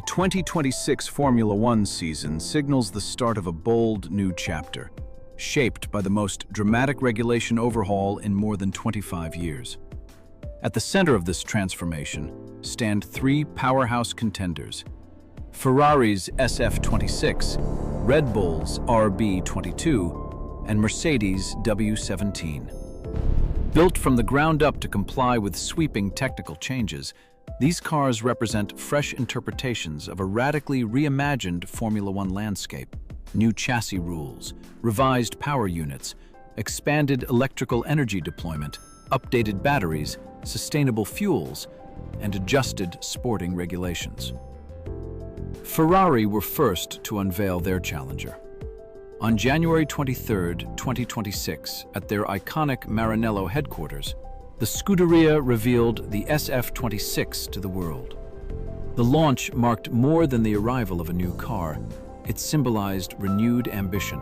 2026 Formula One season signals the start of a bold new chapter, shaped by the most dramatic regulation overhaul in more than 25 years. At the center of this transformation stand three powerhouse contenders: Ferrari's SF-26, Red Bull's RB22, and Mercedes W17. Built from the ground up to comply with sweeping technical changes, these cars represent fresh interpretations of a radically reimagined Formula One landscape. New chassis rules, revised power units, expanded electrical energy deployment, updated batteries, sustainable fuels, and adjusted sporting regulations. Ferrari were first to unveil their challenger. On January 23, 2026, at their iconic Maranello headquarters, the Scuderia revealed the SF-26 to the world. The launch marked more than the arrival of a new car. It symbolized renewed ambition.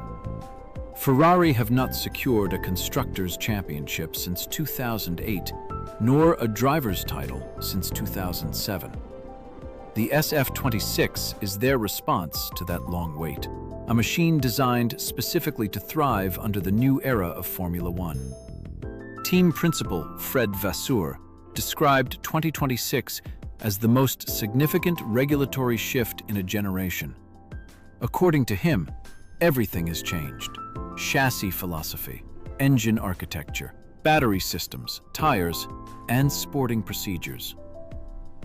Ferrari have not secured a Constructors' Championship since 2008, nor a driver's title since 2007. The SF-26 is their response to that long wait, a machine designed specifically to thrive under the new era of Formula One. Team principal Fred Vasseur described 2026 as the most significant regulatory shift in a generation. According to him, everything has changed: chassis philosophy, engine architecture, battery systems, tires, and sporting procedures.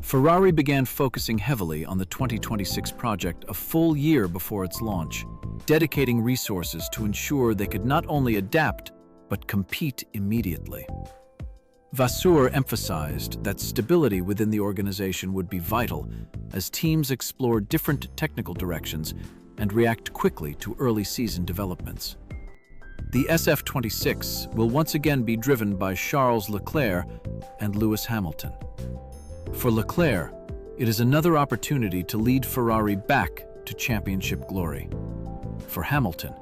Ferrari began focusing heavily on the 2026 project a full year before its launch, dedicating resources to ensure they could not only adapt but compete immediately. Vasseur emphasized that stability within the organization would be vital as teams explore different technical directions and react quickly to early season developments. The SF-26 will once again be driven by Charles Leclerc and Lewis Hamilton. For Leclerc, it is another opportunity to lead Ferrari back to championship glory. For Hamilton,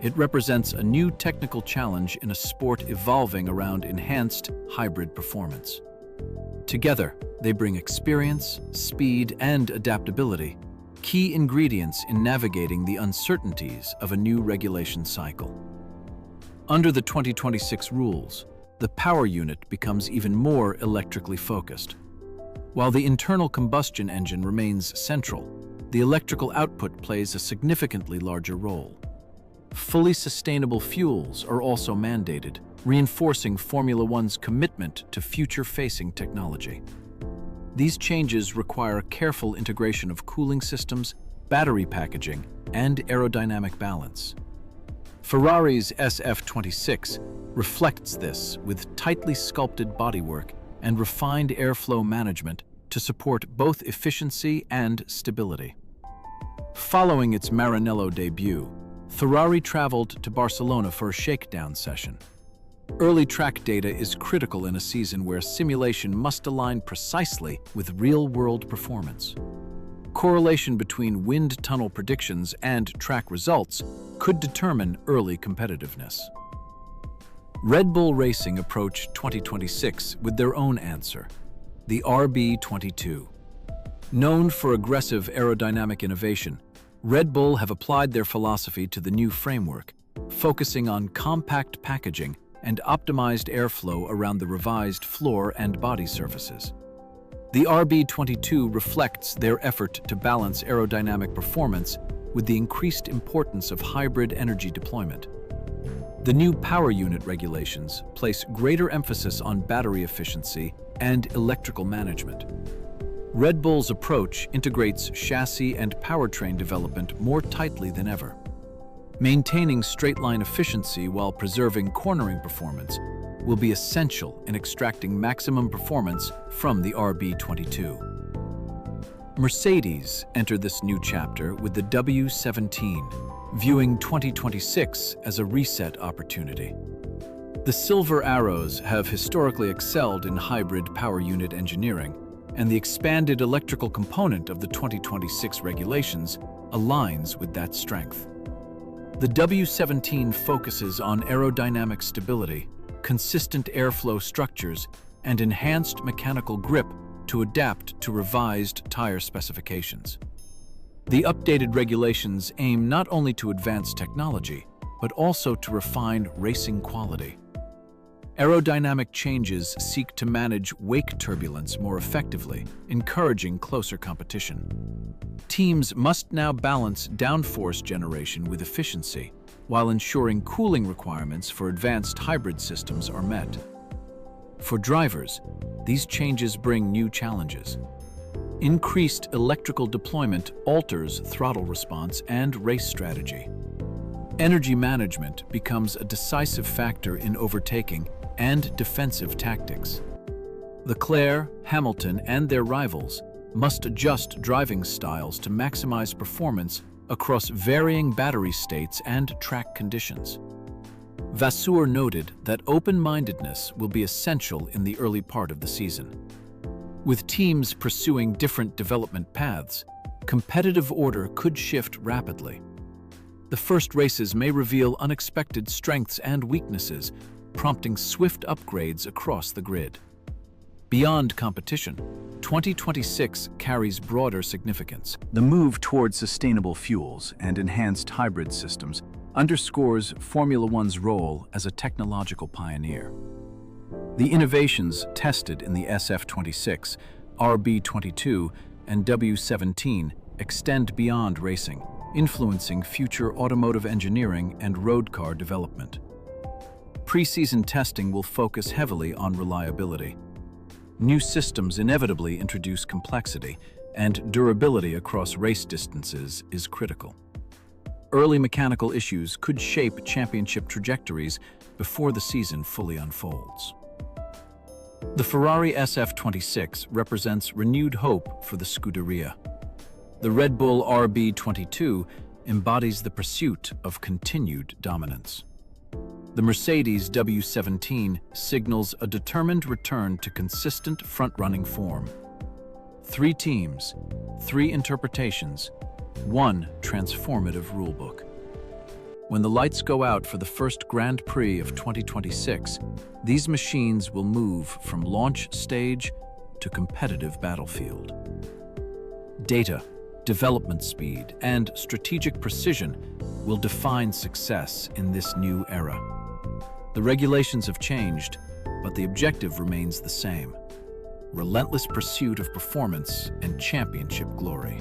it represents a new technical challenge in a sport evolving around enhanced hybrid performance. Together, they bring experience, speed, and adaptability, key ingredients in navigating the uncertainties of a new regulation cycle. Under the 2026 rules, the power unit becomes even more electrically focused. While the internal combustion engine remains central, the electrical output plays a significantly larger role. Fully sustainable fuels are also mandated, reinforcing Formula One's commitment to future-facing technology. These changes require careful integration of cooling systems, battery packaging, and aerodynamic balance. Ferrari's SF-26 reflects this with tightly sculpted bodywork and refined airflow management to support both efficiency and stability. Following its Maranello debut, Ferrari traveled to Barcelona for a shakedown session. Early track data is critical in a season where simulation must align precisely with real-world performance. Correlation between wind tunnel predictions and track results could determine early competitiveness. Red Bull Racing approached 2026 with their own answer: the RB22. Known for aggressive aerodynamic innovation, Red Bull have applied their philosophy to the new framework, focusing on compact packaging and optimized airflow around the revised floor and body surfaces. The RB22 reflects their effort to balance aerodynamic performance with the increased importance of hybrid energy deployment. The new power unit regulations place greater emphasis on battery efficiency and electrical management. Red Bull's approach integrates chassis and powertrain development more tightly than ever. Maintaining straight-line efficiency while preserving cornering performance will be essential in extracting maximum performance from the RB22. Mercedes entered this new chapter with the W17, viewing 2026 as a reset opportunity. The Silver Arrows have historically excelled in hybrid power unit engineering, and the expanded electrical component of the 2026 regulations aligns with that strength. The W17 focuses on aerodynamic stability, consistent airflow structures, and enhanced mechanical grip to adapt to revised tire specifications. The updated regulations aim not only to advance technology, but also to refine racing quality. Aerodynamic changes seek to manage wake turbulence more effectively, encouraging closer competition. Teams must now balance downforce generation with efficiency, while ensuring cooling requirements for advanced hybrid systems are met. For drivers, these changes bring new challenges. Increased electrical deployment alters throttle response and race strategy. Energy management becomes a decisive factor in overtaking and defensive tactics. Leclerc, Hamilton, and their rivals must adjust driving styles to maximize performance across varying battery states and track conditions. Vasseur noted that open-mindedness will be essential in the early part of the season. With teams pursuing different development paths, competitive order could shift rapidly. The first races may reveal unexpected strengths and weaknesses, prompting swift upgrades across the grid. Beyond competition, 2026 carries broader significance. The move towards sustainable fuels and enhanced hybrid systems underscores Formula One's role as a technological pioneer. The innovations tested in the SF-26, RB22, and W17 extend beyond racing, influencing future automotive engineering and road car development. Pre-season testing will focus heavily on reliability. New systems inevitably introduce complexity, and durability across race distances is critical. Early mechanical issues could shape championship trajectories before the season fully unfolds. The Ferrari SF-26 represents renewed hope for the Scuderia. The Red Bull RB22 embodies the pursuit of continued dominance. The Mercedes W17 signals a determined return to consistent front-running form. 3 teams, 3 interpretations, 1 transformative rulebook. When the lights go out for the first Grand Prix of 2026, these machines will move from launch stage to competitive battlefield. Data, development speed, and strategic precision will define success in this new era. The regulations have changed, but the objective remains the same: relentless pursuit of performance and championship glory.